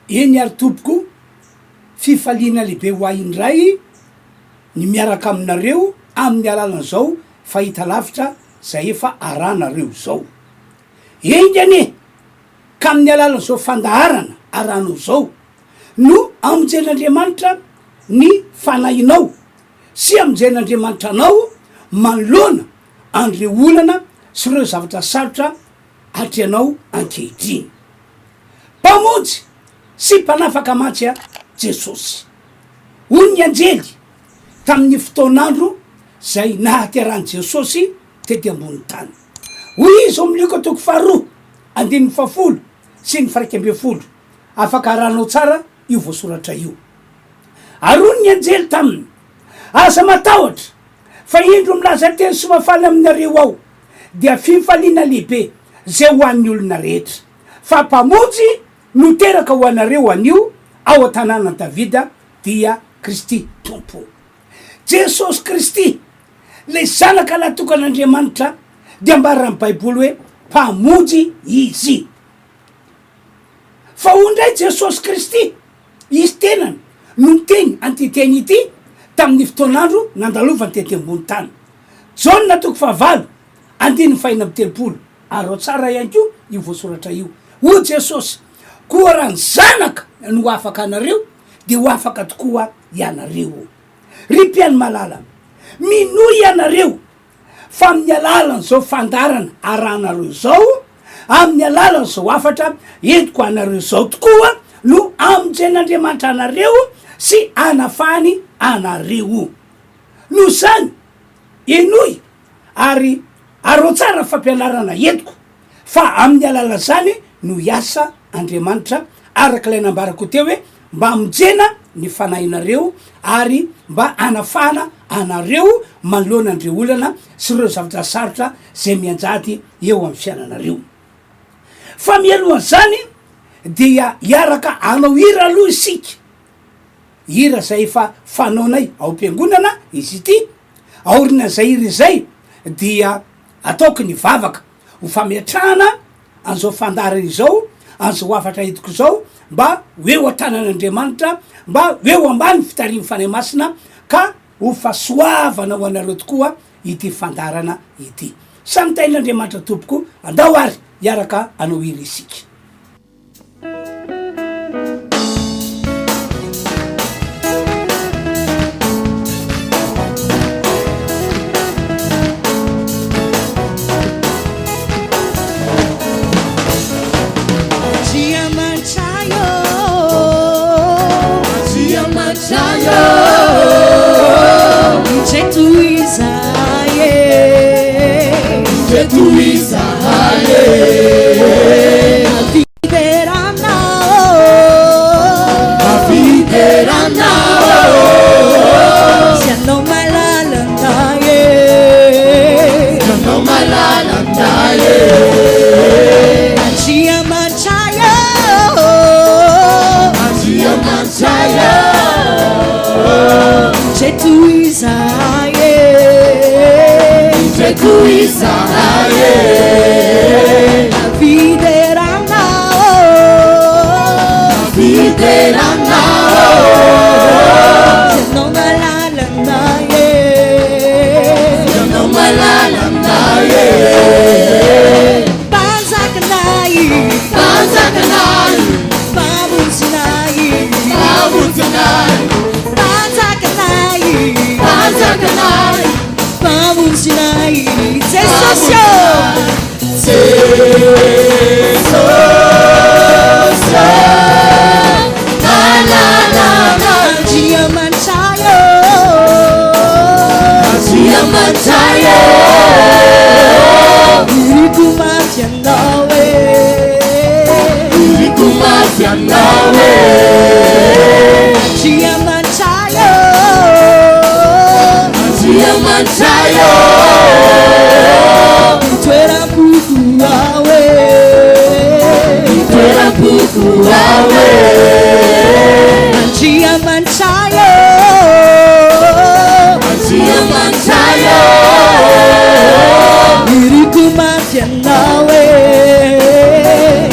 eny ary tompoko fifaliana lehibe ho aindray ny miaraka aminareo amin'ny alalan'izao fahita lavitra zay efa aranareo zao engany ka amin'ny alalan'izao fandaharana aranao zao no amonjen'Andriamanitra ny fanahinao sy amonjen'Andriamanitra anao manoloana andreo olana sy reo zavatra sarotra atreanao ankehitriny mpamonjy sy mpanafaka mantsy a Jesosy hoy ny anjely tamin'ny fotoan'andro zay nahaterany Jesosy tety ambony tany hoy izy amin'ny Luka 2:10 sy ny 11 afaka aranao tsara io voasoratra io ary hoy ny anjely taminy aza matahotra fa indro milaza teny sy mafaly aminareo ao dia fifaliana lehibe zay ho an'ny olona rehetra fa mpamonjy no teraka ho anareo anio ao an-tanàna Davida dia Kristy tompo Jesosy Kristy le zanaka natokan'Andriamanitra dia mbarany baiboly hoe mpamonjy izy fa hoy ndray Jesosy Kristy izy tenany no teny antiteny ity tamin'ny fotoan'andro nandalovany tety ambony tany Jaune 9:5-7 aro tsara ihany ko io voasoratra io hoy Jesosy koa raha ny zanaka no afaka anareo de ho afaka tokoa ianareo ry mpiany malala minoy ianareo fa amin'ny alalan'izao fandarana aranareo zao amin'ny alalan'izao afatra entiko anareo zao tokoa no amonjen'Andriamanitra anareo sy anafany anareo no zany enoy ary aro tsara fampianarana entiko fa amin'ny alala zany no iasa Andriamanitra arak'ilay nambarako teo hoe mba amonjena ny fanahinareo ary mba anafana anareo manoloana andreo olana sy reo zavatra sarotra zay mianjady eo amin'ny fiainanareo fa mialohan'izany dia iaraka anao hira aloha isika hira zay efa fanaonay ao am-piangonana izy ity aorina zay hira izay dia ataoko ny vavaka ho fametrahana an'izao fandarana izao an'izao afatra hitiko zao mba hoeo an-tanan'Andriamanitra mba hoeo ambany fitarimy fanahy masina ka ho fahasoavana ho anareo tokoa ity fandarana ity samy tain'Andriamanitra tompoko andao ary iaraka anao hira isika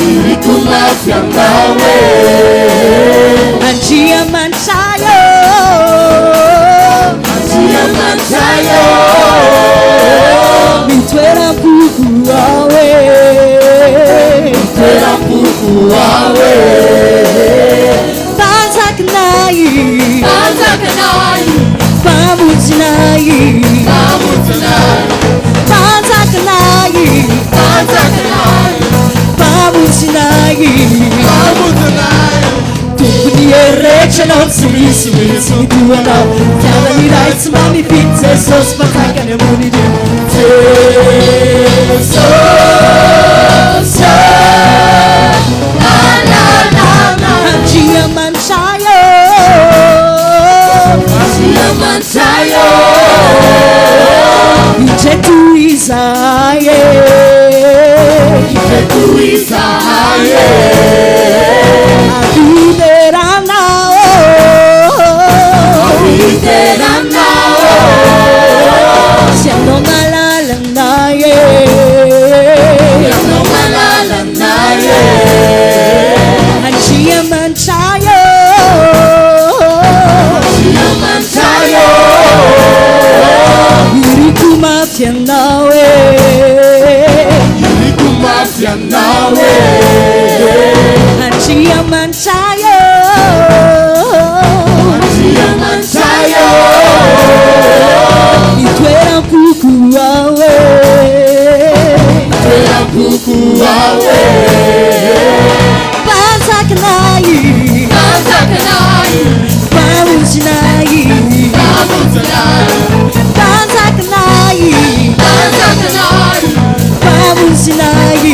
Irikumafiangawe rehetra tsy misy mitsitoanao fiarany ray tsy mamifity jesosy matakany ambony jesosy andria mansayo Itetuizaye Avideranao Siamo malalanaye Anjia mansayo Yuriku mafianawe Anjia mansayo Itwera puku awe Banzakanai Bamuzinai Banzakanai Bamuzinai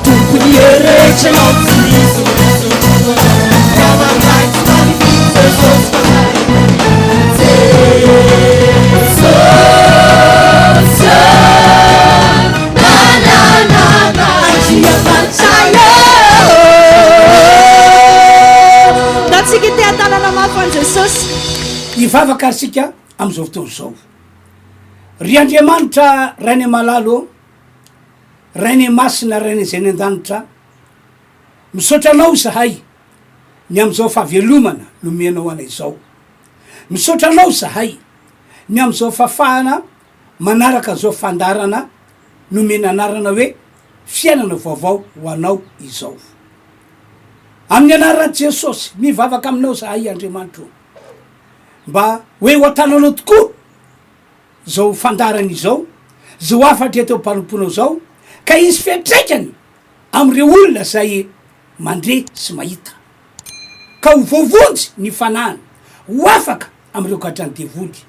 Tumpuni erecha ivavaka asika am'izao fotoana zao ry Andriamanitra rainy malalo rainy masina rainy zay ny an-danitra misaotranao zahay ny am'izao fahavelomana nomenao anay zao misaotranao zahay ny am'izao fafahana manaraka zao fandarana nomena anarana hoe fiainana vaovao ho anao izao amin'ny anaran'i Jesosy mivavaka aminao zahay Andriamanitra mba hoe ho atananao tokoa zao fandarana izao zao afatra eto mpanomponao zao ka izy fiantraikany am'ireo olona zay mandre sy mahita ka ho voavonjy ny fanahany ho afaka am'ireo gadrany devoly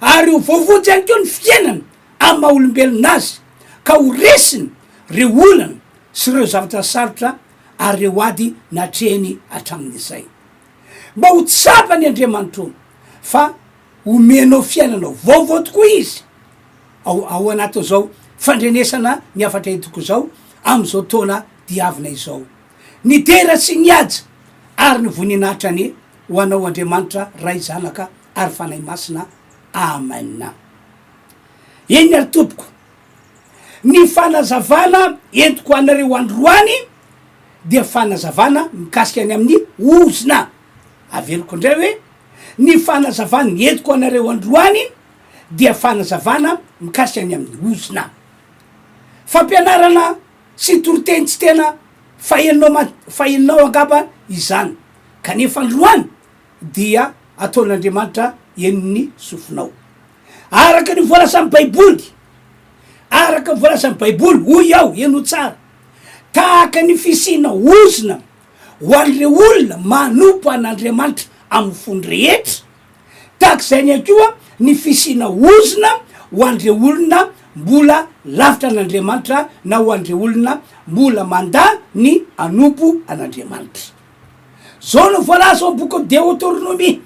ary ho voavonjy ihany koa ny fiainana amin'ny maha olombelona azy ka ho resiny reo olana sy reo zavatra sarotra ary reo ady natrehany hatramin'izay mba ho tsapany Andriamanitra fa omenao fiainanao vaovao tokoa izy ao anato zao fandrenesana ny afatra hitoko zao am'izao taona diavina izao ny dera sy ny aja ary ny voninahitrany ho anao Andriamanitra ray zanaka ary fanahy masina amena eny ary tompoko ny fanazavana entiko anareo androany dia fanazavana mikasika any amin'ny ozina averiko indray hoe ny fanazavana entiko anareo androany dia fanazavana mikasika any amin'ny ozina fampianarana sy toroteny tsy tena fahelinao angamba izany kanefa androany dia ataon'Andriamanitra enony sofinao araka ny voalasan'ny baiboly araka ny voalasan'ny baiboly hoy aho eno tsara tahaka ny fisina ozina ho an'ireo olona manompo an'Andriamanitra amin'ny fony rehetra tahaka zay ny akoa ny fisina ozina ho an'ireo olona mbola lavitra an'Andriamanitra na ho an'ireo olona mbola manda ny anompo an'Andriamanitra zao no voalaza ao boky Deutéronomie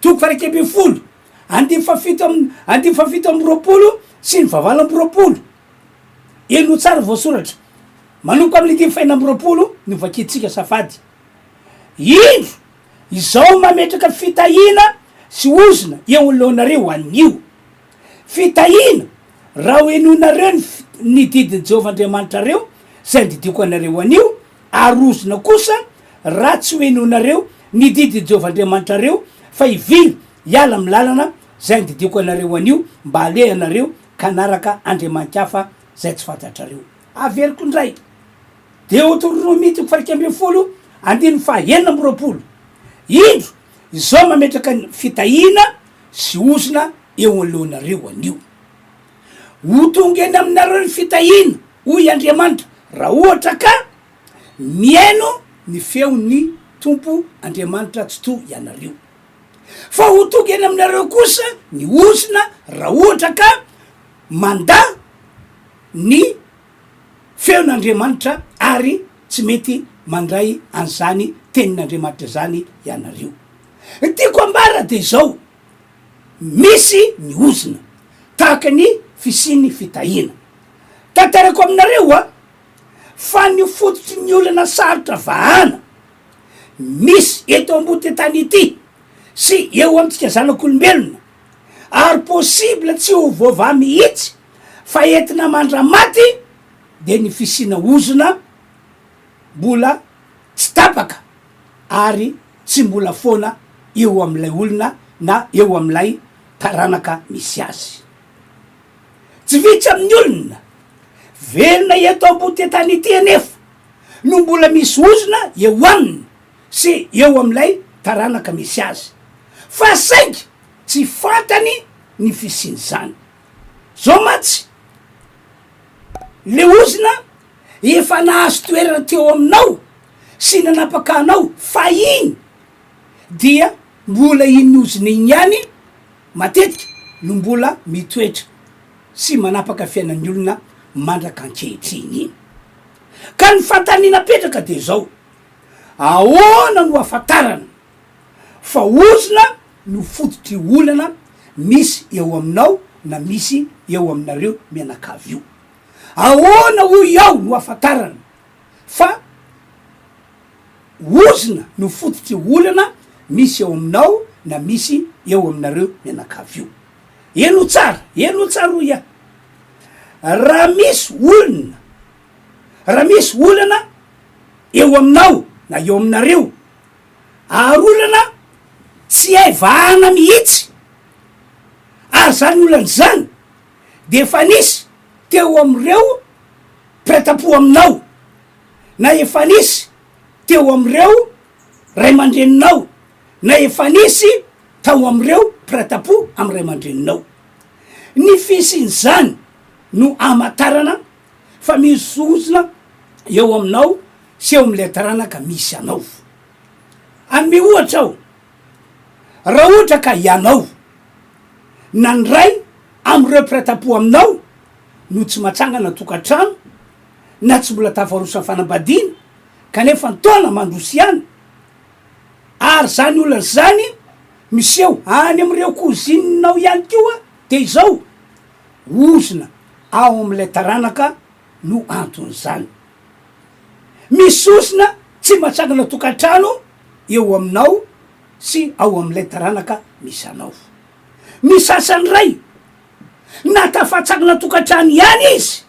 toko faharoa ambin'ny folo andimy fafito amby roapolo sy ny vavalo amby roapolo eno tsara voasoratra manomboka amin'ny dimy faina amby roapolo ny vakitsika safady indro izao mametraka fitahina sy ozina eo alohanareo anio fitahina raha ho enonareo ny didiny Jehovah Andriamanitra reo zay didiko anareo anio ary ozina kosa raha tsy ho enonareo ny didiny Jehovah Andriamanitra reo fa ivily hiala amin'ny lalana zay didiko anareo anio mba aleha anareo ka naraka andriamanitra hafa zay tsy fantatrareo averiko indray Deutéronomie toko faharoa ambin'ny folo andiny fahaenina amby roapolo indro izao mametraka fitahina sy ozina eo alohanareo anio ho tonga eny aminareo ny fitahina hoy Andriamanitra raha ohatra ka miaino ny feon'ny tompo Andriamanitra tsy to ianareo fa ho toky eny aminareo kosa ny ozina raha ohatra ka manda ny feon'Andriamanitra ary tsy mety mandray an'izany tenin'Andriamanitra zany ianareo. Tiako ambara de zao, misy ny ozina tahaka ny fisiny fitahina tantarako aminareo fa ny fototry ny olana sarotra vahana misy eto ambony tany ity sy eo amintsika zanak'olombelona ary possible tsy ho voava mihitsy fa entina mandra maty de ny fisina ozina mbola tsy tapaka ary tsy mbola foana eo am'ilay olona na eo am'ilay taranaka misy azy. Tsy vitsy amin'ny olona velona eto ambony tany ity anefa no mbola misy ozina eo aminy sy eo am'ilay taranaka misy azy fa saingy tsy fantany ny fisiny zany. Zao matsy le ozina efa nahazo toerana teo aminao sy nanapakanao fa iny dia mbola iny ozina iny ihany matetika no mbola mitoetra sy manapaka fiainan'ny olona mandraka ankehitriny iny. Ka ny fantaniana petraka de zao, ahoana no afantarana fa ozina no fototry olana misy eo aminao na misy eo aminareo mianakavy io. Ahoana ho iaho no afantarana fa ozina no fototry olana misy eo aminao na misy eo aminareo mianakavy io. Eno tsara ho ia. Raha misy olana eo aminao na eo aminareo ary olana tsy hay vahana mihitsy ary zany olana zany de efa nisy teo am'ireo mpiray-tampo aminao na efa nisy teo am'ireo ray aman-dreninao na efa nisy tao am'ireo mpiray-tampo amy ray aman-dreninao. Ny fisiny zany no amatarana fa misy ozina eo aminao sy eo am'le taranaka misy anao. Anome ohatra aho, raha ohatra ka ianao nandray am'ireo mpiray-tampo aminao no tsy matsangana tokantrano na tsy mbola tafarosa fanambadiana kanefa ntaona mandroso ihany ary zany olana zany miseho any am'ireo kozininao ihany koa de izao ozina ao am'lay taranaka no antony zany. Misy ozina tsy matsangana tokantrano eo aminao sy ao am'lay taranaka misy anao. Misy sasany ray na tafatsangana tokantrano ihany izy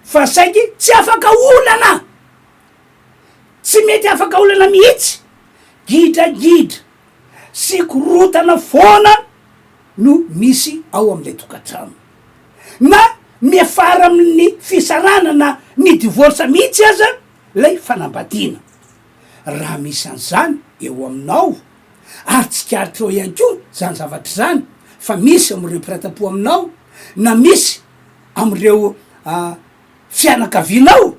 fa saingy tsy afaka olana, tsy mety afaka olana mihitsy, gidragidra sy korotana foana no misy ao am'lay tokantrano na miafara amin'ny fisarana na ny divorce mihitsy aza lay fanambadiana. Raha misy an'izany eo aminao ary tsikaritro ihany ko zany zavatra zany fa misy am'ireo mpiray-tampo aminao na misy am'ireo fianakavianao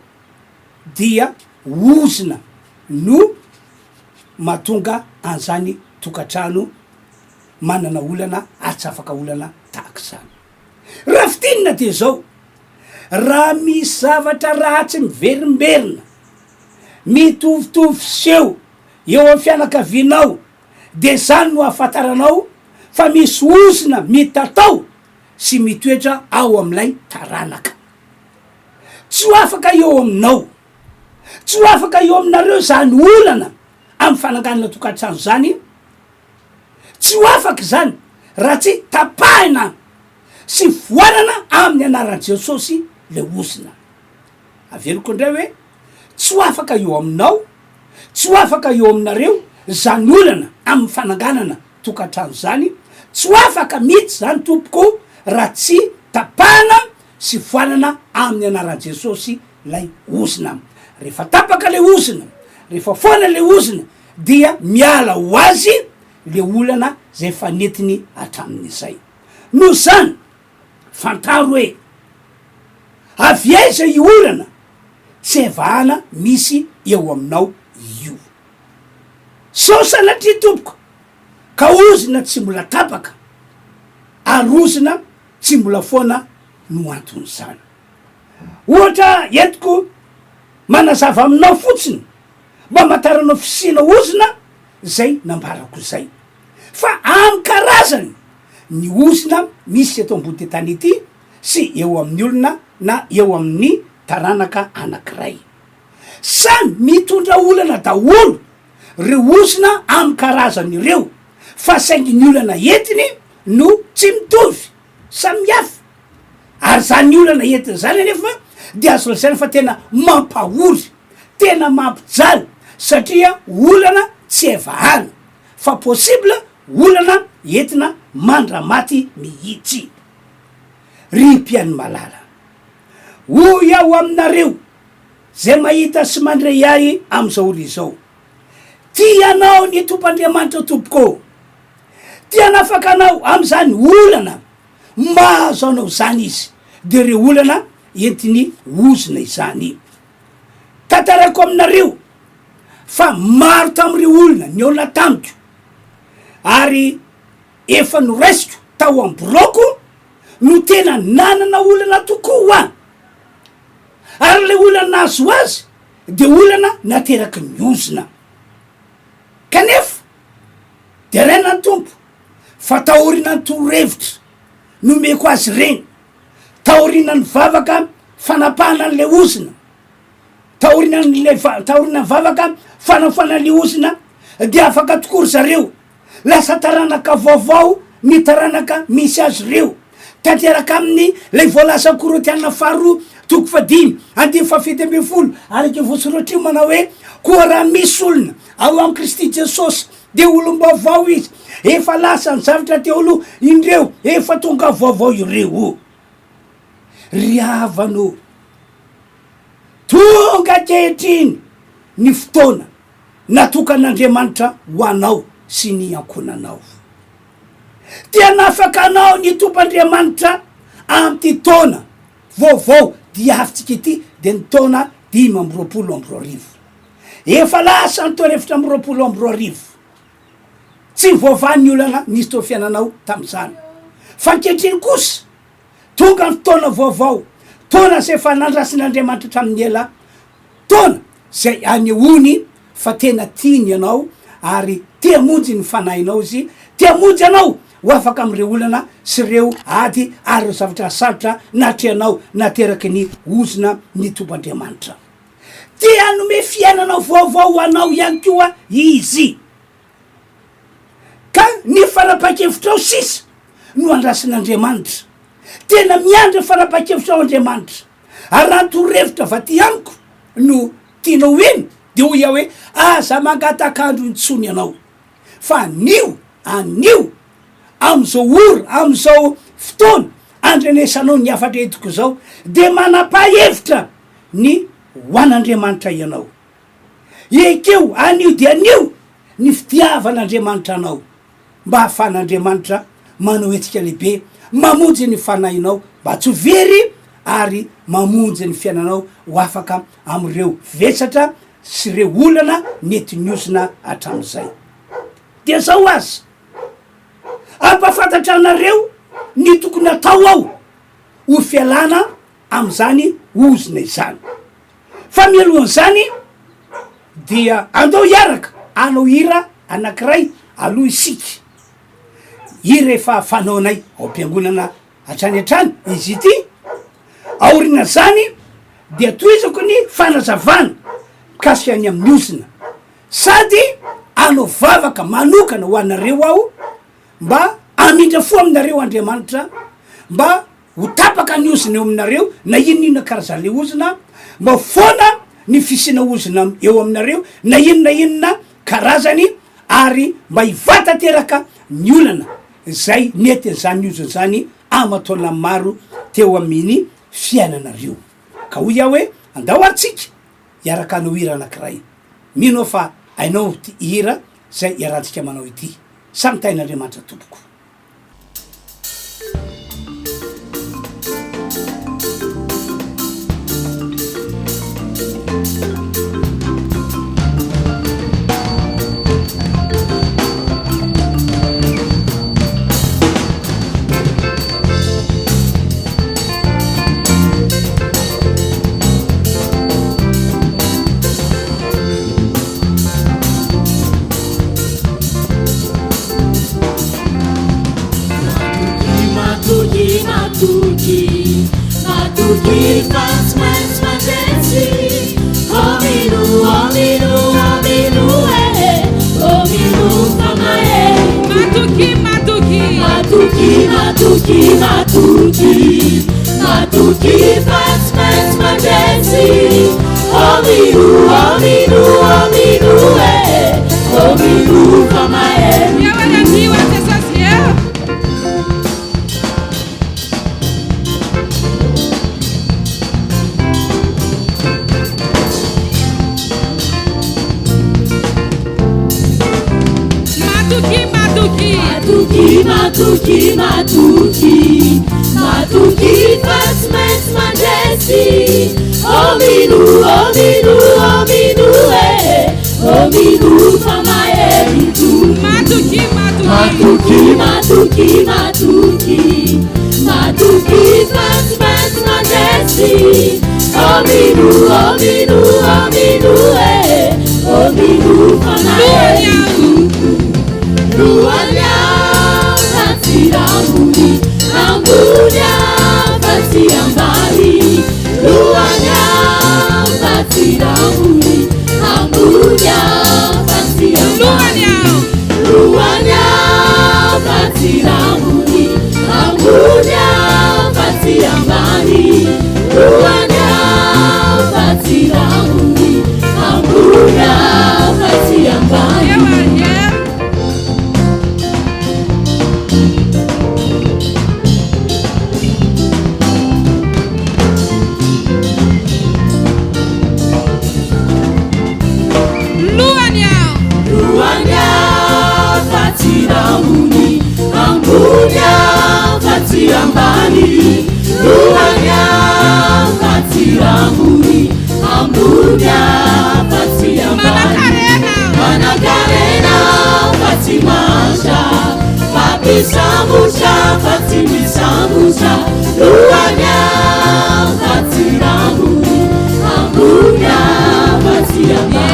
dia ozina no mahatonga an'izany tokantrano manana olana ary tsy afaka olana tahaka zany. Raha fitinina de zao, raha misy zavatra ratsy miverimberina mitovitovy seho eo amin'ny fianakavianao de zany no afantaranao fa misy ozina mitatao sy mitoetra ao am'ilay taranaka. Tsy ho afaka eo aminao, tsy ho afaka eo aminareo zany olana amy fananganana tokantrano zany, tsy ho afaka zany raha tsy tapahina sy voanana amin'ny anaran'i Jesosy le ozina. Averiko indray hoe tsy ho afaka eo aminao, tsy ho afaka eo aminareo zany olana amin'ny fananganana tokantrano zany, tsy ho afaka mihitsy zany tompoko raha tsy tapahana sy voanana amin'ny anaran'i Jesosy lay ozina. Rehefa tapaka le ozina, rehefa foana le ozina dia miala ho azy le olana zay fa netiny hatramin'izay. Noho zany fantaro hoe avy aiza io olana tsy evahana misy eo aminao io. sao sanatria tompoko ka ozina tsy mbola tapaka ary ozina tsy mbola foana no antony zany. Ohatra entiko manazava aminao fotsiny mba mataranao fisina ozina zay nambarako zay fa amy karazany ny ozina misy eto ambody tany ity sy eo amin'ny olona na eo amin'ny taranaka anankiray. Samy mitondra olana daholo reo ozina amy karazany ireo fa saingy ny olana entiny no tsy mitovy samihafa. Ary zany olana entiny zany anefa de azo lazaina fa tena mampahory, tena mampijaly satria olana tsy evahana fa possible olana entina mandramaty mihitsy. Ry mpiany malala, hoy aho aminareo zay mahita sy mandray ahy am'izao ry zao, tianao ny tompandriamanitra tompoko, tianafaka anao am'zany olana mahazo anao zany izy de reo olana entiny ozina izany. Tantarako aminareo fa maro tam'reo olona ny olona tamiko ary efa noraisiko tao amboroko no tena nanana olana tokoa, ary le olana nazo azy de olana nateraky ny ozina. Kanefa de raina ny tompo fa taorina ny torohevitra nomeko azy reny, taorina ny vavaka fanapahana an'le ozina, taorina ny vavaka fanafana le ozina de afaka tokory zareo lasa taranaka vaovao ny taranaka misy azy reo tanteraka amin'ny le voalasa Korinthiana faharoa toko fadimy andimy fafito ambin'ny folo araky voasoratra manao hoe koa raha misy olona ao am Kristy Jesosy de olom-baovao izy, efa lasa ny zavatra teo aloha indreo efa tonga vaovao ireo. Ry havanao, tonga ankehitriny ny fotoana natokan'Andriamanitra ho anao sy ny ankonanao. Tia nafaka anao ny tompandriamanitra amty taona vaovao dia avitsika ity de ny taona 520. Efa lasa ny torefitra 20 tsy voavany olana nisy teo fiainanao tam'zany fa ankehitriny kosa tonga ny taona vaovao, taona zay fa nandrasin'Andriamanitra tramin'ny ela, taona zay anehoany fa tena tiany ianao ary tia monjy ny fanahinao izy, tia monjy anao ho afaka am'reo olana sy reo ady ary reo zavatra sarotra natreanao nateraky ny ozina ny tompandriamanitra. Tia anome fiainanao vaovao ho anao ihany koa izy, ka ny farapakevitrao sisa no andrasin'Andriamanitra, tena miandry farapakevitrao Andriamanitra ary raha torohevitra vaty amiko no tianao eny de hoy aho hoe aza mangatakandro intsony anao fa anio am'zao ora am'zao fotoana andrenesanao ny afatra etiko zao de manapa-hevitra ny hoan'Andriamanitra ianao, ekeo anio de anio ny fitiavan'Andriamanitra anao mba hahafan'Andriamanitra manao etsika lehibe mamonjy ny fanahinao mba tsy very ary mamonjy ny fiainanao ho afaka am'reo vesatra sy reo olana nety ozina atram'izay. De zao azy ampafantatra anareo ny tokony atao ao ho fialana am'zany ozina izany. Fa mialohan'zany dia andao hiaraka anao hira anankiray aloha isika, hira efa fanaonay ao am-piangonana hatrany hatrany izy ity. Aorina zany dia toizako ny fanazavana mikasika ny amin'ny ozina sady anao vavaka manokana ho anareo aho mba amindra fo aminareo Andriamanitra, mba ho tapaka ny ozina eo aminareo na inona karazan'le ozina, mba foana ny fisina ozina eo aminareo na inona karazany ary mba hivatateraka ny olana zay nety zany ozina zany amataona maro teo amin'ny fiainanareo. Ka hoy aho hoe andao aritsika iaraka anao hira anankiray, mino fa ainao ty hira zay iarahantsika manao ity, samy tain'Andriamanitra tompoko. Ominufa maeli Yawananiwa tesasia Matuki Fasmet Mandesi Ominu Famaeli tu Matuki Fasmet Mandesi Ominu Famaeli Luanya Ramuni, Ambunya, Pasiambali, Luanya, Pasiramuni, Ambunya, Pasiambali, Luanya, Pasiramuni, Ambunya, Pasiambali, Luanya, Pasiramuni, Ambunya, Pasiambali. Ambani, Luanya, Fatiramuni, Ambunya, Fatiambani, Manakarena, Fatimasha, Papisamusha, Fatimisamusha, Luanya, Fatiramuni, Ambunya, Fatiambani.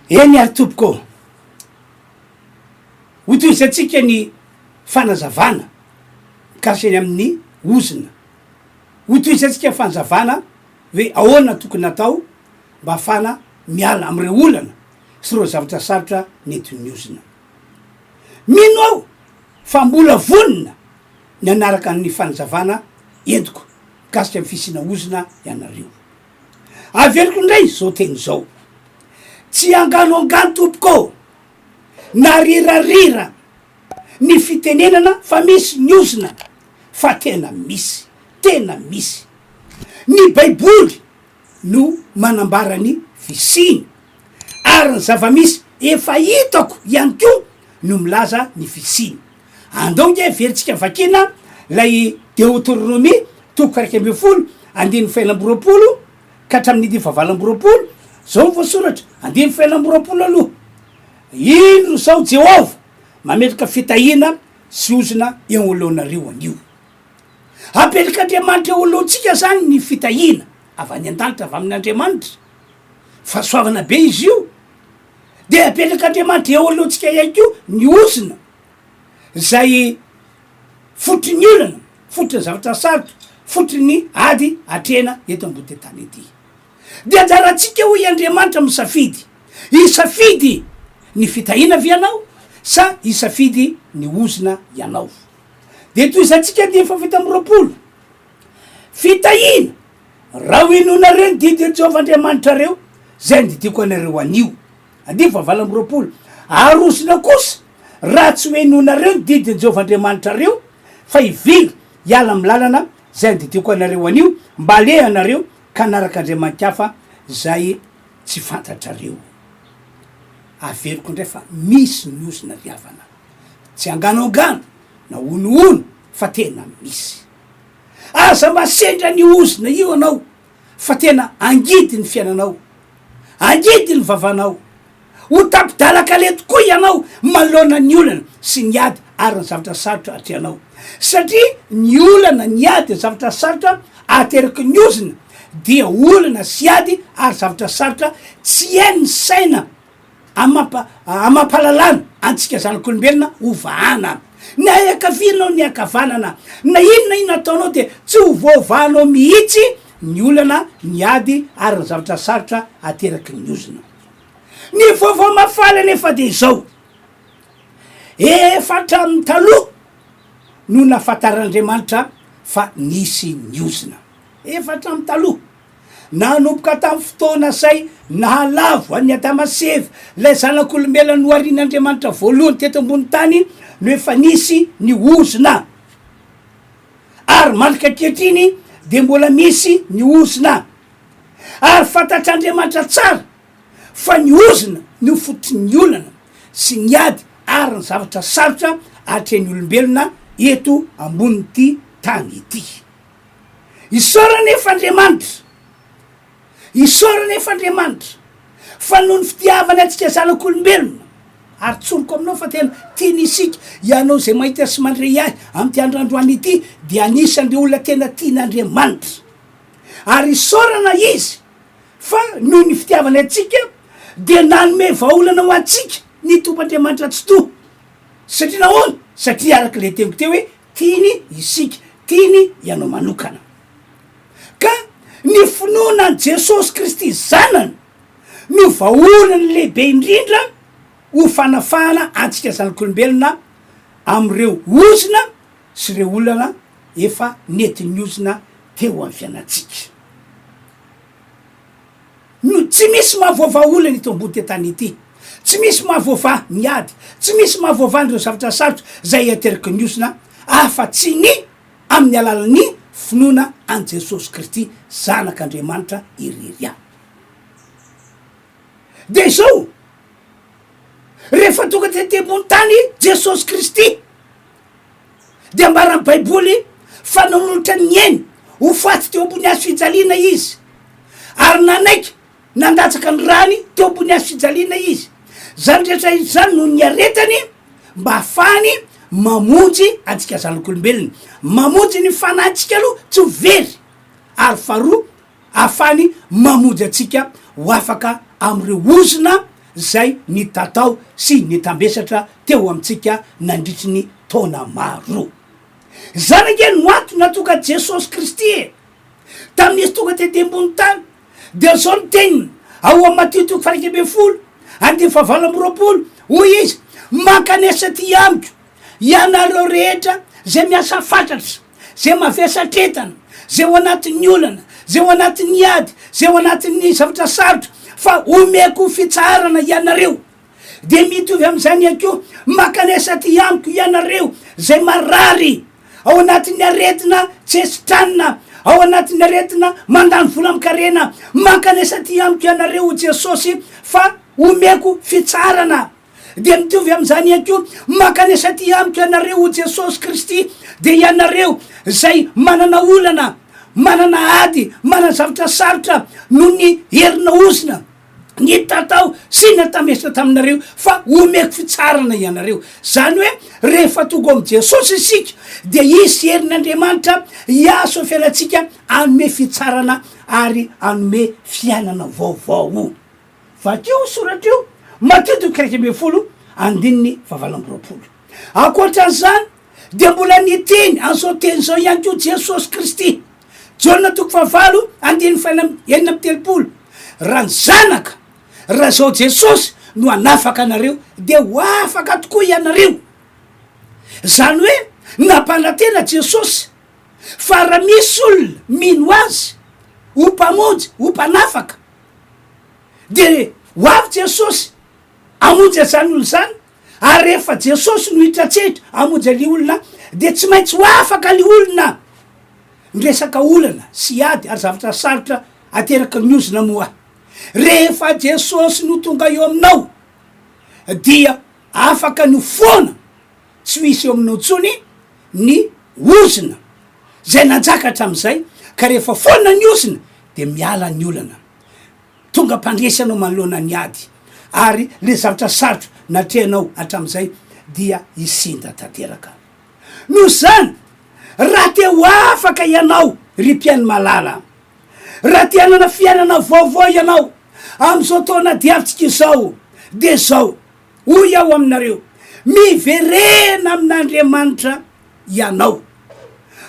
Eny ary tompoko hotoizatsika ny fanazavana mikasiny amin'ny ozina hotoizatsika fanazavana hoe ahoana tokony atao mba afana miala am'ireo olana sy reo zavatra sarotra netiny ozina mino aho fa mbola vonina ny anaraka ny fanazavana entiko mikasika amin'ny fisina ozina ianareo aveliko indray zao teny zao tsy angano tompoko na rirarira ny fitenenana fa misy ny ozina fa tena misy ny baiboly no manambara ny fisiny ary ny zava-misy efa hitako ihany ko no milaza ny fisiny andonge veritsika vakina lay Deutéronomie toko 1:10 andiny 7 ka hatramin'ny 8 zao voasoratra andiny 7 aloha ino zao Jehova mametraka fitahina sy ozina eoloanareo anio apetrik'andriamanitra oloantsika zany ny fitahina avy any an-danitra avy amin'andriamanitra fahasoavana be izy io de apetrak'andriamanitra eoloantsika ihany ko ny ozina zay fotry ny olana fotry ny zavatra sarotra fotry ny ady atrena eto ambony tetany ety de anjaratsika ho iandriamanitra misafidy isafidy ny fitahina avy ianao sa isafidy ny ozina ianao de toy izatsika de efa vita am'roapolo fitahina raha hoinonareo ny didy Jehovah-Andriamanitra reo zay nydidiko anareo anio adi fa vala am'roapolo arosina kosa raha tsy hoinonareo ny didy Jehovah-Andriamanitra reo fa ivily hiala amy lalana zay nydidiko anareo anio mba aleha anareo ka anaraka andriamanitra hafa zay tsy fantatrareo averiko indray fa misy ny ozina riavana tsy anganoangano na onoono fa tena misy aza masendra ny ozina io anao fa tena angidy ny fiainanao angidy ny vavanao ho tapidalakale tokoa ianao malona ny olana sy ny ady ary ny zavatra sarotra atreanao satria ny olana ny ady ny zavatra sarotra ateraky ny ozina dia olana sy ady ary zavatra sarotra tsy hainy saina amampalalana antsika zanak'olombelona ovahana na akavinao ny akavanana na inona ataonao de tsy ho voavahanao mihitsy ny olana ny ady ary ny zavatra sarotra ateraky ny ozina ny vaovao mafaly nefa de zao efatra amy taloha no nafantaran'andriamanitra fa nisy ny ozina efatra amy taloha nanomboka tamy fotoana zay nahalavo any Adama sy Eva lay zanak'olombelona no arin'andriamanitra voalohany teto ambony tany no efa nisy ny ozina ary malaka ankehitriny de mbola misy ny ozina ary fantatr'andriamanitra tsara fa ny ozina no fotry ny olana sy ny ady ary ny zavatra sarotra atreny olombelona eto ambony ty tany ity isaorana efa andriamanitra isaorana efa andriamanitra fa noho ny fitiavana atsika zanak'olombelona ary tsoroko aminao fa tena tiany isika ianao zay mahita sy mandray ahy amy ty androandroany ity de anisan'le olona tena tian'andriamanitra ary isaorana izy fa noho ny fitiavana atsika de nanome vaolana ho atsika ny tompandriamanitra tsy to satria nahoana satria araky le teniko teo hoe tiany isika tiany ianao manokana ka ny finoana Jesosy Kristy zanany no vaolany lehibe indrindra ho fanafahana antsika zanak'olombelona am'ireo ozina sy reo olana efa netin'ny ozina teo amy fiainatsika no tsy misy mahavoava olana ito ambony tetany ity tsy misy mahavoava ny ady tsy misy mahavoava nyreo zavatra sarotra zay ateraky ny ozina afa-tsy ny amin'ny alalany finoana an Jesosy Kristy zanak'andriamanitra iriria de zao rehefa tonga tetembony tany Jesosy Kristy de ambarany baiboly fa nanolotra ny eny ho faty teo ambony azo fijaliana izy ary nanaiky nandatsaka ny rany teo ambony azo fijaliana izy zany rehetra izy zany no ny aretany mba hafany mamonjy antsika zanak'olombelona mamonjy ny fanahintsika aloha tsy ho very ary faharoa hafany mamonjy atsika ho afaka am'ireo ozina zay ny tatao sy ny tambesatra teo amitsika nandritry ny taona maro zany nge no ato natonga Jesosy Kristy e tamin'izy tonga tetembony tany de zao ny teniny ao amy Matio 7:20 andiny valo amby roapolo hoy izy mankanesa ty amiko ianareo rehetra zay miasa fantatra zay mavesatretana zay ho anatin'ny olana zay ho anatin'ny ady zay ho anatin'ny zavatra sarotra fa omeko fitsarana ianareo de mitovy am'izany ihany ko mankanesa ty amiko ianareo zay marary ao anatin'ny aretina tsy esitranina ao anatin'ny aretina mandany vola amikarena mankanesa ty amiko ianareo Jesosy fa omeko fitsarana de mitovy am'izany ihany ko mankanesa ty amiko ianareo Jesosy Kristy de ianareo zay manana olana manana ady manana zavatra sarotra noho ny herina ozina ny tatao sy natambesatra taminareo fa omeko fitsarana ianareo zany hoe rehefa tonga am' Jesosy isika de izy herin'Andriamanitra iaso fialantsika anome fitsarana ary anome fiainana vaovao vakeo soratrio Matteo 13:20 akoatran'izany de mbola niteny an'izao teny zao ihany ko Jesosy Kristy Jona 4:4 raha ny zanaka raha zao Jesosy no anafaka anareo de ho afaka tokoa ianareo zany hoe nampanantena Jesosy fa raha misy olona mino azy ho mpamonjy ho mpanafaka de ho avy Jesosy amonjy zany olo zany ary rehefa Jesosy no hitratsetra amonjy ali olona de tsy maintsy ho afaka le olona ndresaka olana sy ady ary zavatra sarotra ateraka miozina moa rehefa Jesosy no tonga eo aminao dia afaka ny foana tsy misy eo aminao tsony ny ozina zay nanjakatra am'izay ka rehefa foana ny ozina de miala ny olana tonga mpandresanao manoloana ny ady ary le zavatra sarotra natrehanao hatram'izay dia isinda tanteraka no zany raha te ho afaka ianao ry mpiaino malala raha te hanana fiainana vaovao ianao am'izao taona diavitsika izao de zao hoy aho aminareo miverena amin'Andriamanitra ianao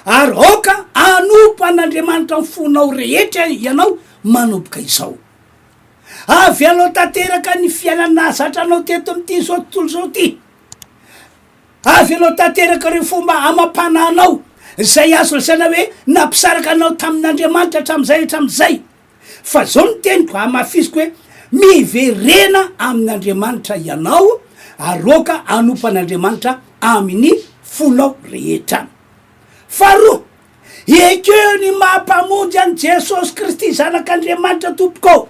ary oka anompo an'Andriamanitra ny fonao rehetra ianao manomboka izao avy alao tanteraka ny fiainana zatranao teto am'ty zao tontolo zao ty avy alao tanteraka reo fomba amam-pananao zay azo lasaina hoe nampisaraka anao tamin'Andriamanitra hatram'izay fa zao ny teniko amafiziko hoe miverena amin'Andriamanitra ianao ary oka anompo an'Andriamanitra amin'ny fonao rehetra faharoa ekeo ny mampamonjy an' Jesosy Kristy zanak'Andriamanitra tompoko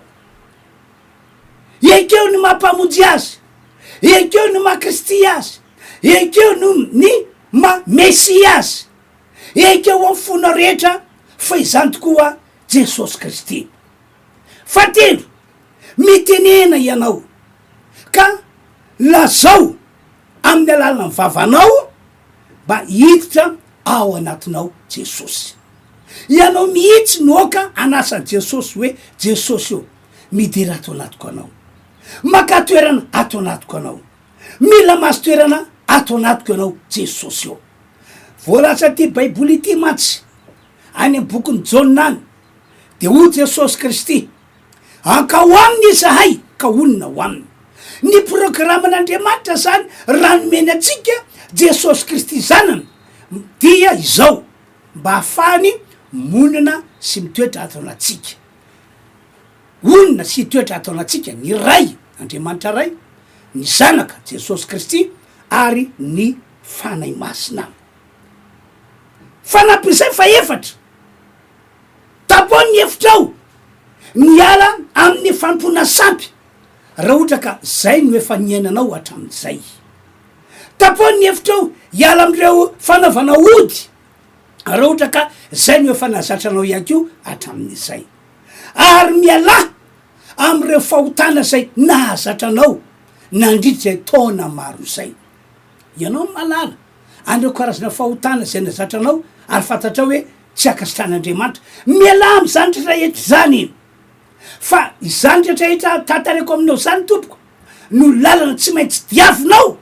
ekeo ny mampamonjy azy ekeo ny makristy azy ekeo ny Mesia azy ekeo am fonao rehetra fa izany tokoa Jesosy Kristy fatelo mitenena ianao ka lazao amin'ny alalana ny vavanao mba hiditra ao anatinao Jesosy ianao mihitsy noka anasan' Jesosy hoe Jesosy io midira ato anatiko anao maka toerana ato anatiko anao mila maso toerana ato anatiko anao Jesosy io voalaza ty baiboly ity matsy any am bokyny Jaona any de ho Jesosy Kristy ankahoaminy izahay ka onona ho aminy ny programan'Andriamanitra zany raha nomeny atsika Jesosy Kristy zanany dia izao mba hafahany monina sy mitoetra ato anatsika onona sy toetra ato anatsika ny ray Andriamanitra ray ny zanaka Jesosy Kristy ary ny fanay masina fanampin'izay fa efatra tapoa ny efitrao ny ala amin'ny fampona sampy raha ohatra ka zay no efa niainanao hatram'izay tapoa ny efitrao hiala am'ireo fanaovana ody raha ohatra ka zay no efa nazatranao ihany ko hatramin'izay ary miala am'ireo fahotana zay nahazatranao nandritry zay taona maro zay ianao malala andreo karazana fahotana zay nazatranao ary fantatra hoe tsy akasitran'Andriamanitra miala am'zany rehetra zany fa izany rehetrarehetra tantareko aminao zany tompoko no lalana tsy maintsy diavinao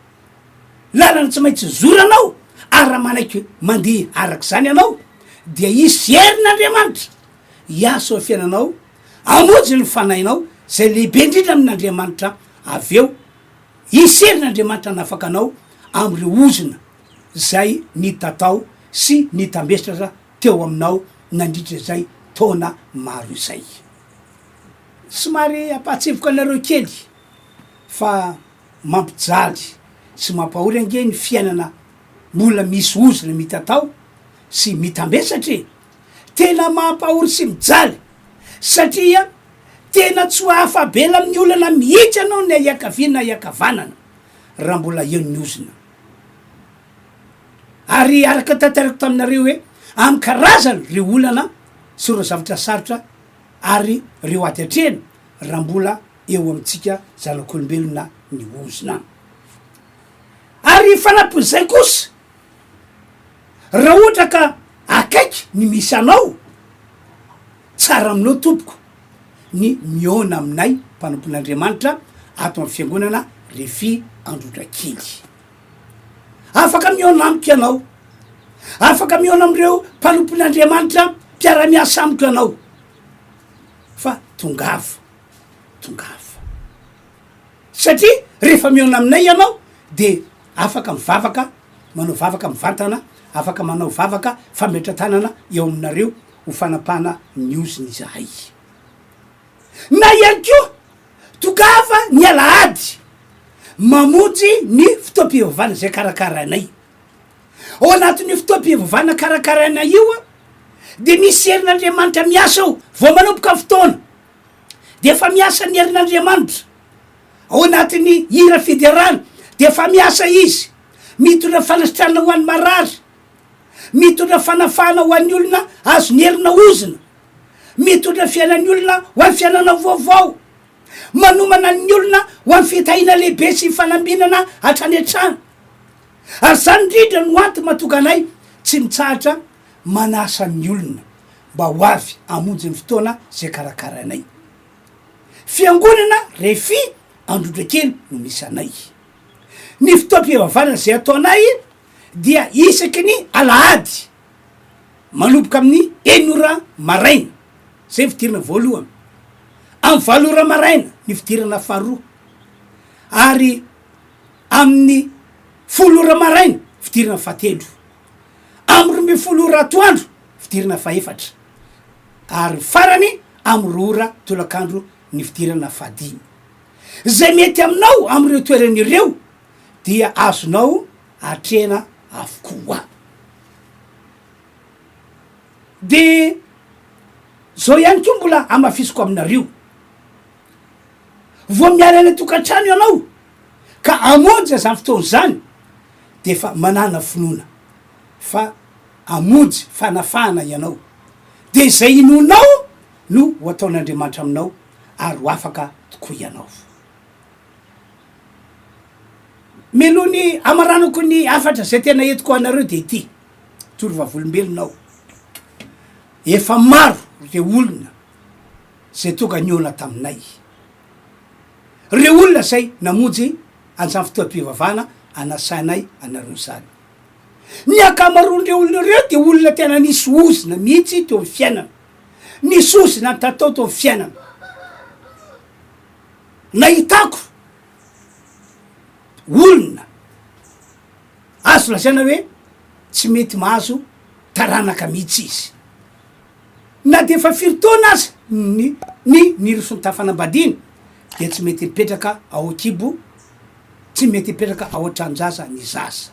lalana tsy maintsy zoranao ary raha manaiky mandeha arak'izany ianao dia isy herin'Andriamanitra iaso ao fiainanao amonjy ny fanainao zay lehibe indrindra amin'Andriamanitra avy eo isy herin'Andriamanitra nafaka anao am'ireo ozina zay nitatao sy nitambesatra teo aminao nandritra zay taona maro izay somary apahatsivoka anareo kely fa mampijaly sy mampahory ange ny fiainana mbola misy ozina mitatao sy mitambesatra tena mampahory sy mijaly satria tena tsy ho afabela amin'ny olana mihitsy anao ny iakaviana iakavanana raha mbola eo ny ozina ary araka tantarako taminareo hoe amy karazany reo olana sy reo zavatra sarotra ary reo ady atrehana raha mbola eo amitsika zanak'olombelona ny ozina ary fanampin'izay kosa raha ohatra ka akaiky ny misy anao tsara aminao tompoko ny miona aminay mpanompon'Andriamanitra ato amin'ny fiangonana Refy Androdrakely afaka miona amiko ianao afaka miona am'ireo mpanompon'Andriamanitra mpiara-miasa amiko ianao fa tongava satria rehefa miona aminay ianao de afaka mivavaka manao vavaka mivantana afaka manao vavaka fametratanana eo aminareo ho fanapana ny oziny izahay na ihany koa tongava ny alahady mamonjy ny fotoam-pivavana zay karakaranay ao anatin'ny fotoam-pivavana karakaranay io a de misy herin'Andriamanitra miasa ao vao manomboka fotoana de efa miasa ny herin'Andriamanitra ao anatin'ny hira federana de efa miasa izy mitondra fanasitrana ho an'ny marary mitondra fanafana ho an'ny olona azo ny herina ozina mitondra fiainan'ny olona ho an'ny fiainana vaovao manomana ny olona ho an'ny fitahina lehibe sy fanambinana hatrany an-trano ary zany indrindra no anty mahatonga anay tsy mitsahatra manasa ny olona mba ho avy amonjy ny fotoana zay karakaranay fiangonana Refy Androdrakely no misy anay ny fotoam-pivavana zay ataonay dia isaky ny alahady manomboka amin'ny 9 maraina zay fidirana voalohany amin'ny 7 maraina ny fidirana faharoa ary amin'ny 10 maraina fidirana fahatelo amin'ny 12 atoandro fidirana faefatra ary farany amin'ny 2 tolakandro ny fidirana fahadimy zay mety aminao am'ireo toeran'ireo dia azonao atrena avokoa de zao ihany koa mbola amafisiko aminareo vo miary any tokantrano ianao ka amonjy zany fotoana zany de fa manana finoana fa amonjy fanafana ianao de zay inonao no ho ataon'Andriamanitra aminao ary ho afaka tokoa ianao melony amaranako ny afatra zay tena etiko anareo de ity toro vavolombelonao efa maro re olona zay tonga niona taminay re olona zay namonjy anzany fotoam-pivavana anasanay anareo zany ny akamaroan'ireo olona reo de olona tena nisy ozina mihitsy teo amin'ny fiainana nisy ozina tatao teo amin'ny fiainana nahitako olona azo lazaina hoe tsy mety mahazo taranaka mihitsy izy na de efa firitaona azy ny rosony tafanambadiny de tsy mety mipetraka ao akibo tsy mety mipetraka ao an-tranonjaza ny zaza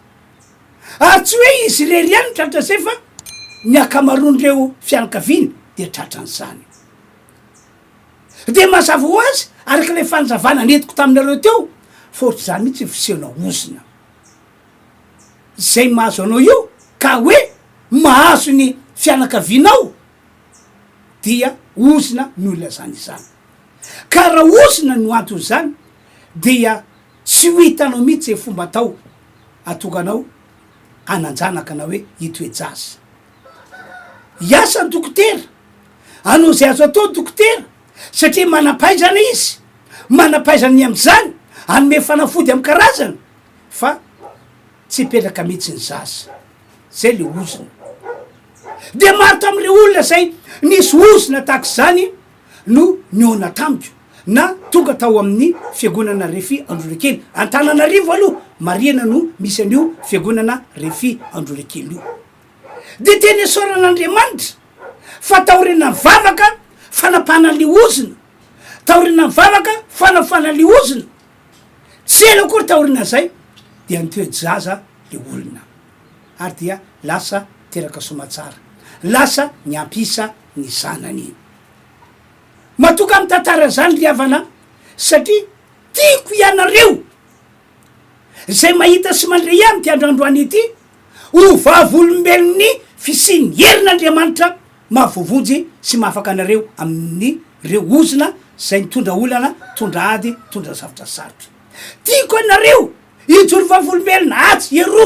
ary tsy hoe izy rery ihany tratra zay fa ny akamaroan'ireo fianakaviany de tratran'izany de mazava ho azy araka le fanjavana netiko taminareo teo fôtry zany mihitsy fisehona ozina zay mahazo anao io ka hoe mahazo ny fianakavianao dia ozina ny olona zany izany ka raha ozina no antony zany dia tsy ho hitanao mihitsy zay fomba atao atonganao ananjanaka na hoe hitoejaza iasa ny dokotera anao zay azo atao dokotera satria manampaizana izy manampaizany am'zany anome fanafody amy karazana fa tsy hipetraka mihitsy ny zaza zay le ozina de maro tam'ire olona zay nisy ozina tahako zany no niona tamiko na tonga tao amin'ny fiangonana Refy Androdrakely Antananarivo aloha Mariana no misy an'io fiangonana Refy Androdrakely io de teny esoran'Andriamanitra fa taorina mivavaka fanapana le ozina taorina mivavaka fanafana le ozina tsy ela akory taorina zay de antoejaza le olona ary dia lasa teraka somatsara lasa ny ampisa ny zanany matoka amy tantara zany ry havana satria tiako ianareo zay mahita sy mandray amy ty androandroany ity ho vavolombelony fisiny herin'Andriamanitra mahavovonjy sy mahafaka anareo amin'ny reo ozina zay nitondra olana tondra ady tondra zavatra sarotra tiako anareo ijoro vavolombelona atsy ero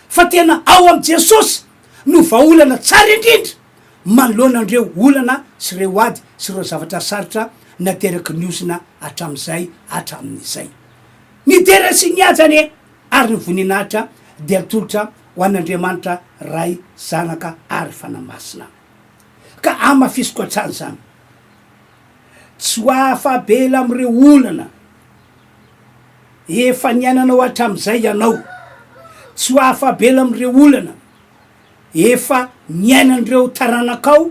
fa tena ao am' jesosy no vaolana tsara indrindra manoloanandreo olana sy reo ady sy reo zavatra sarotra nateraky niosina atram'izay atramin'izay nitera sy niajany ary nyvoninahitra dia atolotra ho an'Andriamanitra ray zanaka ary fanamasina ka amafisiko atrany zany tsy hoafabela am'ireo olana efa niainanao atram'izay ianao tsy hoafabela am'ireo olana efa niainan'ireo taranakao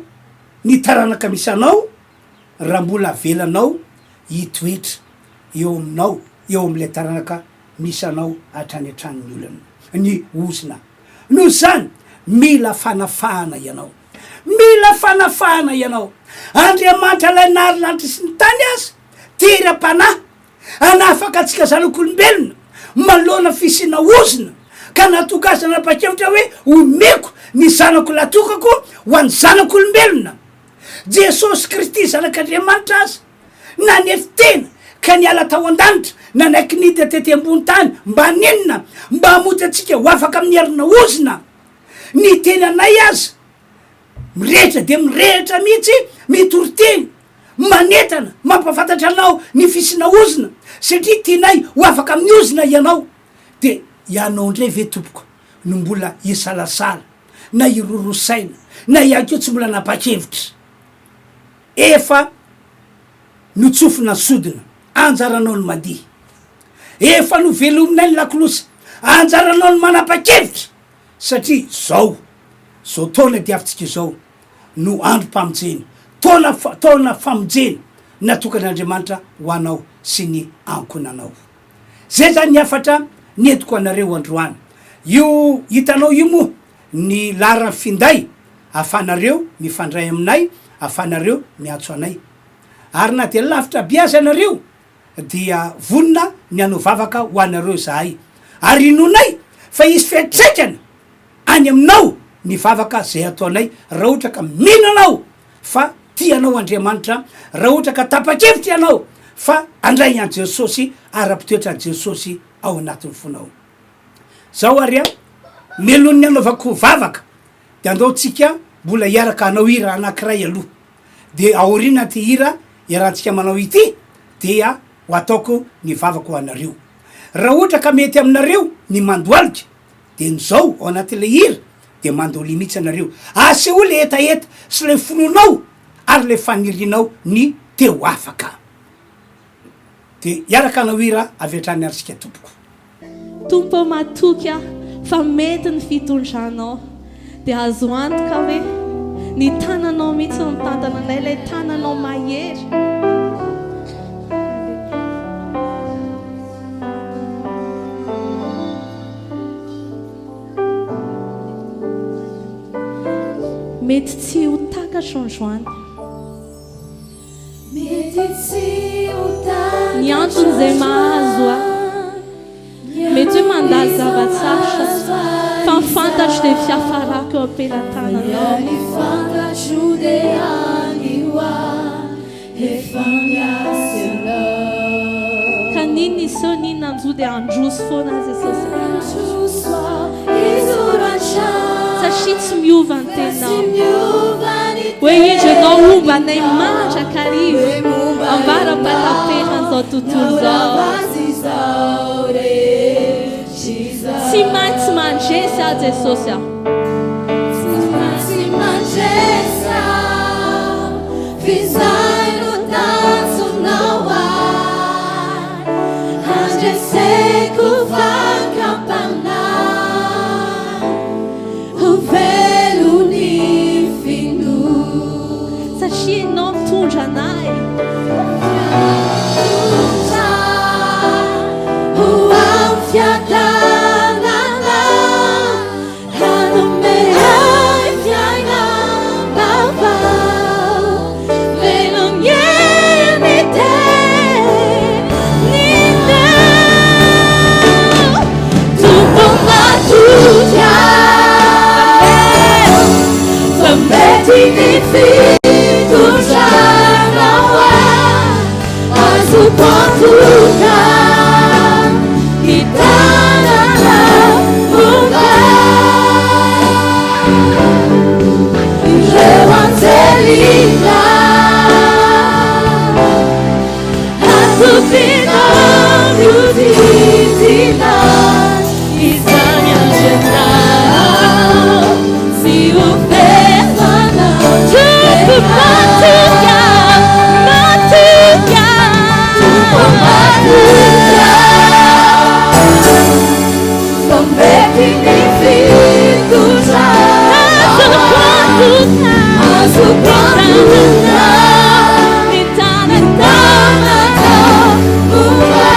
ny taranaka misy anao raha mbola avelanao hitoetra eo aminao eo am'le taranaka misy anao hatrany atranyny olana ny ozina noho zany mila fanafahana ianao mila fanafahana ianao Andriamanitra lay narilanitra sy ny tany azy tera-panahy anafaka atsika zanak'olombelona malona fisina ozina ka natokazana pakevitra hoe omeko ny zanako latokako ho any zanak'olombelona Jesosy Kristy zanak'Andriamanitra azy nanefy tena ka niala tao an-danitra nanaiky niditra tety ambony tany mba ninona mba hamoty atsika ho afaka amin'ny arina ozina ny tenanay azy mirehitra de mirehitra mihitsy mitoriteny manetana mampafantatra anao ny fisina ozina satria tianay ho afaka amin'ny ozina ianao de ianao ndray ve tompoko no mbola isalasala na irorosaina na iakeo tsy mbola napakevitra efa notsofina sodina anjaranao ny madihy efa no velominay ny lakolosy anjaranao ny manapa-kevitra satria zao taona diavitsika zao no andro mpamonjeny taona famonjeny natokan'Andriamanitra ho anao sy ny ankonanao zay zany niafatra nientiko anareo androany io hitanao io moa ny laran'ny finday afanareo mifandray aminay afanareo miatso anay ary na de lavitra biazy anareo dia vonina ny anao vavaka ho anareo zahay ary inonay fa isy fiatraikana any aminao ny vavaka zay ataonay raha ohatra ka minanao fa tianao Andriamanitra raha ohatra ka tapa-kevitra ianao fa andray an Jesosy ara-pitoetra an Jesosy ao anatin'ny fonao zao arya melony anaovako vavaka de andao tsika mbola hiaraka anao hira anankiray aloha de aorina ty hira iarahantsika manao ity dia ho ataoko ny vavako ho anareo raha ohatra ka mety aminareo ny mandoalika de nizao ao anatin'le hira de mandoly mihitsy anareo aseo le etaeta sy le fononao ary le fanirinao ny teo afaka de iaraka anao hira avy hatrany aritsika tompoko Tompo matoky aho fa mety ny fitondranao dia azo antoka hoe ny tananao mihitsy mitantana anay ilay tananao mahery mety tsy ho takatra androany ny anton'izay mahazo aho mety hoe mandalo zavatsarotra fa mifantatro dia fiafarako eo ampelantananao ka nino iseo nino anjo dia androso foana Jesosy satria tsy miova ny tenao hoe indro anao ombanay matraka arivo ambara-pataperan'izao tontolo zao tsy maintsy mandresa a Jesosy aho satria enao mitondra anay Significa já não há as azupantuka itanana munga jewanzelina atupina yutitina isanya jena si ufefana tupumatuka matuka tupumatuka sombekinifitusha azupantuka azupantuka itanana munga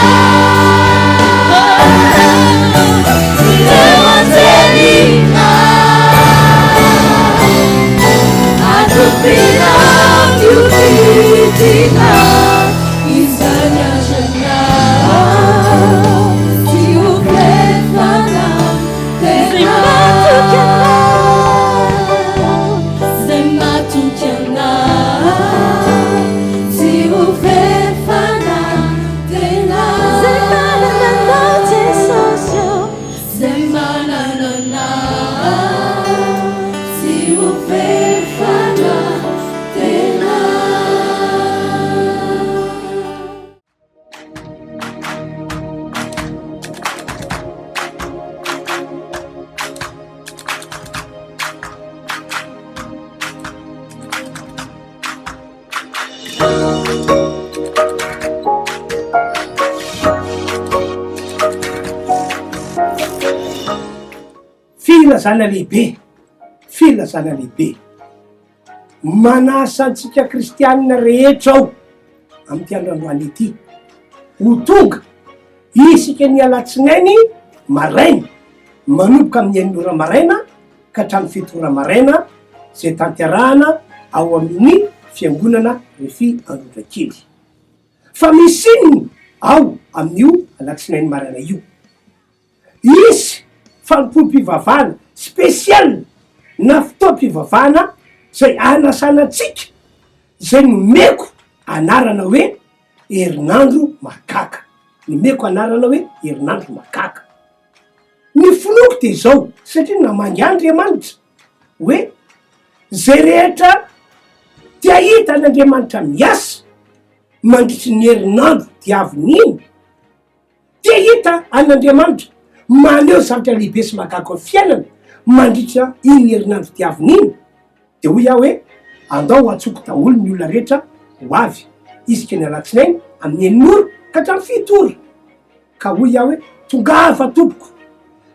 jewanzelina atupina yutitina isanya jena si ufefana tena zematukena si ufefana tena zemanana tesosyo zemanana si ufefana tena. Filazana lehibe, filazana lehibe, manasa antsika kristianina rehetra ao amty androandroany ity ho tonga isika ny alatsinainy maraina manomboka amin'ny enin'ora maraina ka hatramy fito ora maraina zay tanterahana ao amin'ny fiangonana Refy Androdrakely. Fa misy inony ao amin'io alatsinainy maraina io, isy fanompoam-pivavahana spesial na fotoam-pivavahana zay anasana atsika zay nomeko anarana hoe herinandro makaka, nomeko anarana hoe herinandro makaka. Ny finoko de zao satria namangy Andriamanitra hoe zay rehetra tia hita an'Andriamanitra miasa mandritry ny herinandro diavin'iny, tia hita an'Andriamanitra maneho zavatra lehibe sy makaka fiainana mandritra iny herinandro diavin'iny, de hoy aho hoe andao atsoko daholo ny olona rehetra ho avy isika ny alatsinainy amin'ny enin'ora ka hatramy fito ora, ka hoy aho hoe tongava tompoko,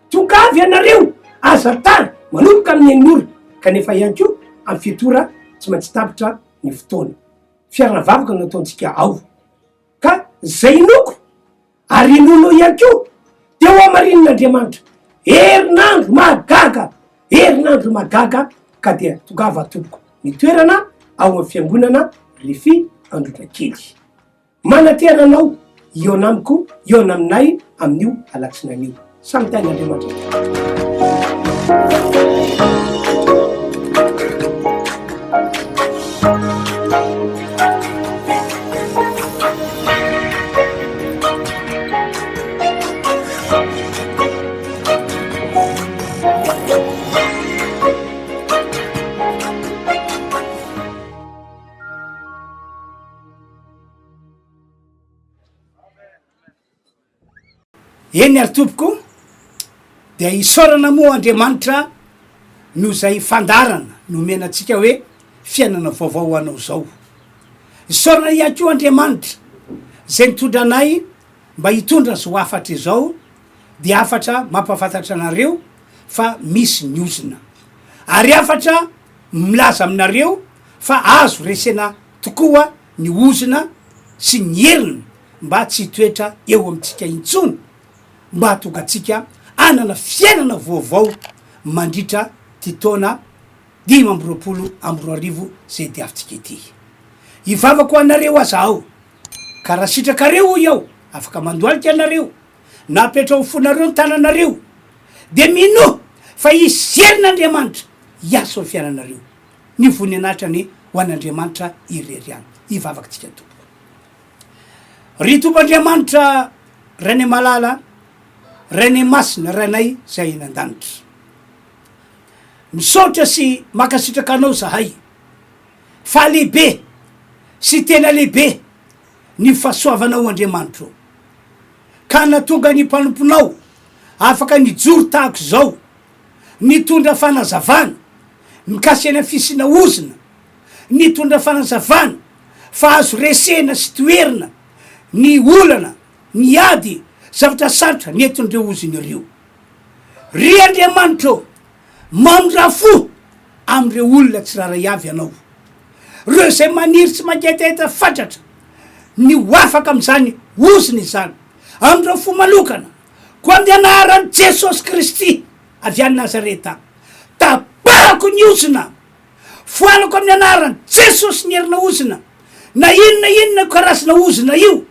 tongavy ianareo aza tany manomboka amin'ny enin'ora kanefa ihany ko amin'ny fito ora tsy maintsy tapitra ny fotoana fiaravavaka no ataontsika ao, ka zay noko ary nono ihany ko de ho amarin'Andriamanitra herinandro magaga, herinandro magaga, ka dia tongava tompoko ny toerana ao amin'ny fiangonana Refy Androdrakely. Manaterana anao eo anamiko, eo anaminay amin'io alatsinain'io. Samy tany Andriamanitra. Eny ary tompoko, dia isaorana moa Andriamanitra no zay fandarana nomena atsika hoe fiainana vaovao anao zao. Isaorana ihany koa Andriamanitra zay mitondra anay mba hitondra zo afatra izao, de afatra mampafantatra anareo fa misy ny ozina, ary afatra milaza aminareo fa azo resena tokoa ny ozina sy ny herina mba tsy hitoetra eo amintsika intsony, mba hatonga atsika anana fiainana vaovao mandritra ty taona 2024 zay diavintsika ity. Ivavako anareo azaho, ka raha sitrakareo hoy aho afaka mandoalika anareo na petra ho fonareo ny tananareo, de mino fa isy herin'Andriamanitra hiasa ny fiainanareo, ny voninahitra ny ho an'Andriamanitra irery any. Ivavakantsika tompoko. ry tompandriamanitra rany malala rany masina ranay zay eny an-danitra misaotra sy makasitraka anao zahay fa lehibe sy tena lehibe ny fahasoavanao andriamanitro ka natonga ny mpanomponao afaka nijoro tahako zao nitondra fanazavana mikasiana fisina ozina nitondra fanazavana fa azo resena sy toerina ny olana ny ady zavatra sarotra netondreo oziny ireo ry andriamanitro mandrafo am'ireo olona tsy raray avy anao reo zay maniry tsy mangetaheta fatratra ny hoafaka am'zany oziny zany am'ireo fo malokana ko amin'ny anaran'i Jesosy Kristy avy any Nazareta tapahako ny ozina foanako amin'ny anaran'i Jesosy ny herina ozina na inona karazana ozina io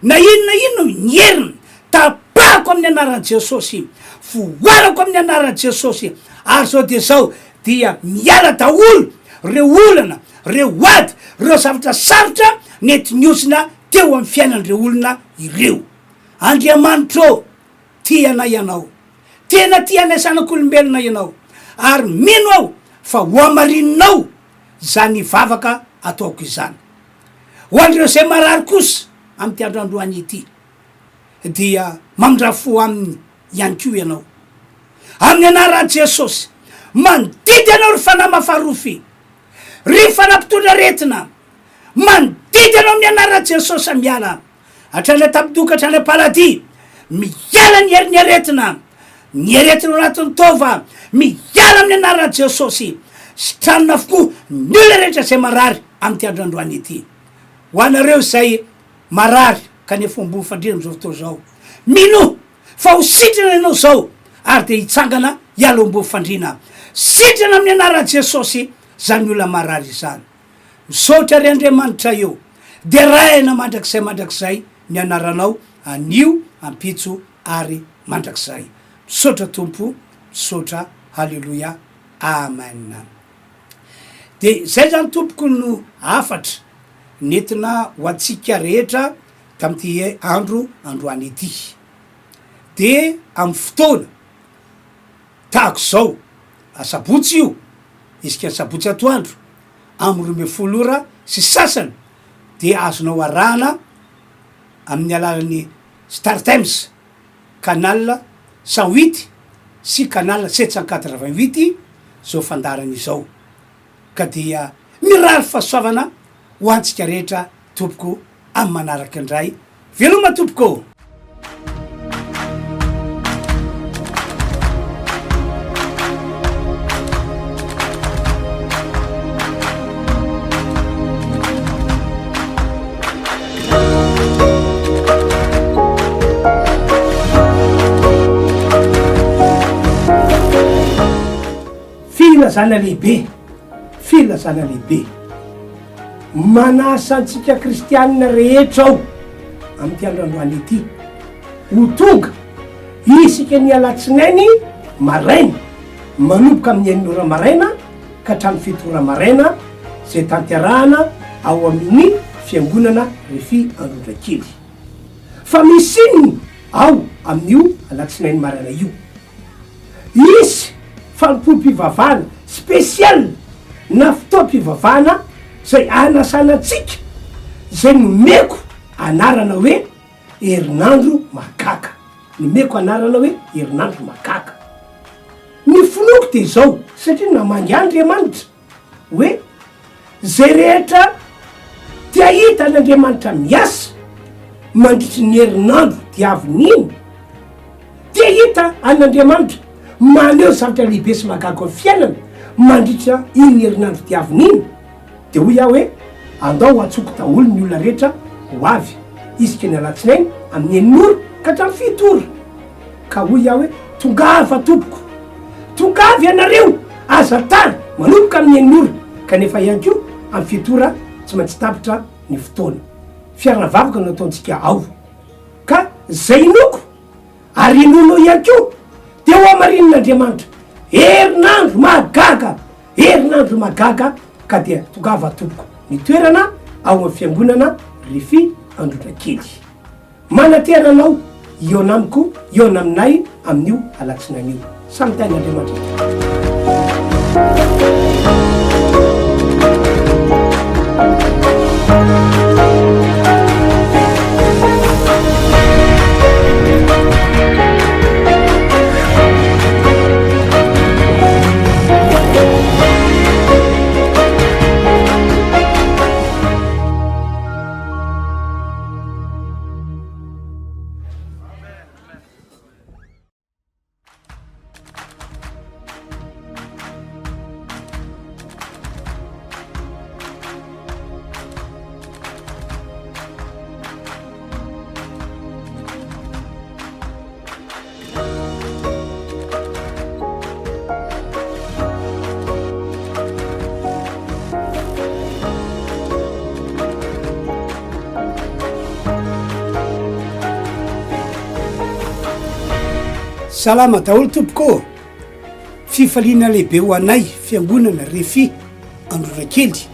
na inona ny herina tapahako amin'ny anaran'i Jesosy foanako amin'ny anaran'i Jesosy ary zao de zao dia miala daholo reo olana reo ady reo zavatra sarotra nety ny ozina teo amin'ny fiainan'ireo olona ireo andriamanitro tiana ianao tena tiana zanak'olombelona ianao ary mino aho fa ho amarininao zany vavaka ataoko izany ho andreo zay marary kosa amy ty androandroany ity dia mandrafo aminy ihany ko ianao amin'ny anaran'i Jesosy mandidy anao ry fanahy mafarofy ry fanampitondra retina mandidy anao amin'ny anaran'i Jesosy amiala hatrany tapidoka hatrany paladi miala ny herin'ny aretina ny aretina anatin'ny tova miala amin'ny anaran'i Jesosy sitranona avokoa ny olona rehetra zay marary amy ty androandroany ity ho anareo zay marary kanefa ombo fandrina am'izao fotoa zao mino fa ho sitrana ianao zao ary de hitsangana hiala ombo fandrina sitrana amin'ny anaran'i Jesosy zany olona marary izany misaotra ry andriamanitra eo de raina mandrakizay ny anaranao anio ampitso ary mandrakizay misaotra tompo misaotra halleloia amen de zay zany tompoko no afatra nentina ho atsika rehetra tam'ty androany ity de amy fotoana tahako zao asabotsy io isika sabotsy atoandro amy 12 ora sy sasany de azonao arahana amin'ny alalan'ny Star Times canal 108 sy canal 788 zao fandarany izao ka dia mirary fahasoavana ho antsika rehetra tompoko amy manaraky andray veloma tompoko filazana lehibe manasa antsika kristianina rehetra ao amy ty androandroany ity ho tonga isika ny alatsinainy maraina manomboka amin'ny enin'ora maraina ka hatramy 7 ora maraina zay tanterahana ao amin'ny fiangonana Refy Andondrakely fa misy inony ao amin'io alatsinainy maraina io isy fanompo-pivavahana spesial na fotoam-pivavahana zay anasanatsika zay nomeko anarana hoe herinandro makaka nomeko anarana hoe herinandro makaka ny finoko de zao satria namangy Andriamanitra hoe zay rehetra tia hita an'Andriamanitra miasa mandritry ny herinandro diavin'iny tia hita an'Andriamanitra maneo zavatra lehibe sy mahagaga fiainana mandritra iny herinandro diavin'iny de hoy aho hoe andao atsoko daholo ny olona rehetra ho avy isika ny alatsinainy amin'ny 9 ora ka hatramy 7 ora ka hoy aho hoe tongava tompoko tongavy ianareo aza tany manomboka amin'ny 9 ora kanefa ihany ko amy 7 ora tsy maintsy tapitra ny fotoana fiaravavaka no ataontsika ao ka zay noko ary nono ihany ko de ho amarin'Andriamanitra herinandro magaga ka dia tongava tompoko ny toerana ao amin'ny fiangonana Refy Andondrakely manatera anao eo anamiko eo anaminay amin'io alatsinan'io samy tany Andriamanitra. Salama daholo tompoko, fifaliana lehibe ho anay fiangonana Refy Androrakely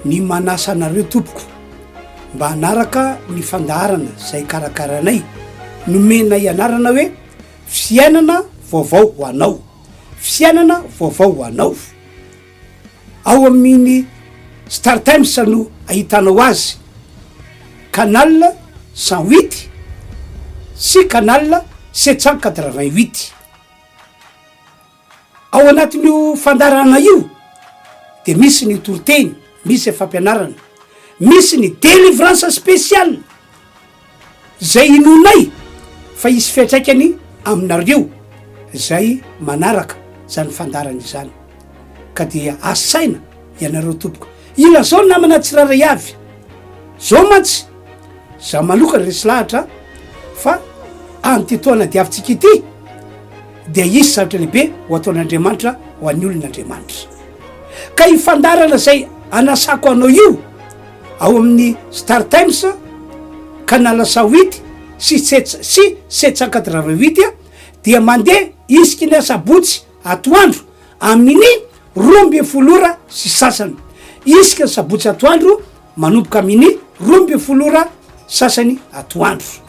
ny manasa anareo tompoko mba hanaraka ny fandaharana zay karakaranay nomenay anarana hoe fiainana vaovao ho anao, fiainana vaovao ho anao. Ao amin'ny Star Times no ahitanao azy, canal 108 sy canal 788. Ao anatin'io fandarana io de misy ny toroteny, misy fampianarana, misy ny délivrance spéciale zay inonay fa isy fiatraikany aminareo zay manaraka zany fandarana izany. Ka dia asaina ianareo tompoko, ila zao namana tsiraray avy zao mantsy za maloka resy lahatra fa antitoana diavintsika ity dia isy zavatra lehibe ho ataon'Andriamanitra ho an'ny olon'Andriamanitra. Ka ifandarana zay anasako anao io ao amin'ny Star Times canal 108 sy 788 dia mandeha isika ny sabotsy atoandro amin'ny 12 sy sasany, isika ny sabotsy atoandro manomboka amin'ny 12 sasany atoandro.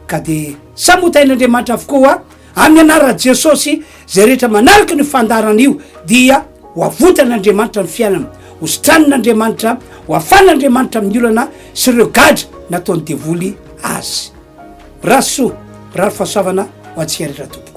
Ka de samotain'Andriamanitra avokoa amin'ny anarana Jesosy zay rehetra manaraka ny fandarana io dia ho avotan'Andriamanitra ny fiainana, ho sitran'Andriamanitra, ho afan'Andriamanitra amin'ny olana sy ireo gadra nataony devoly azy. Raso, rary fahasoavana ho antsika rehetra tompoko.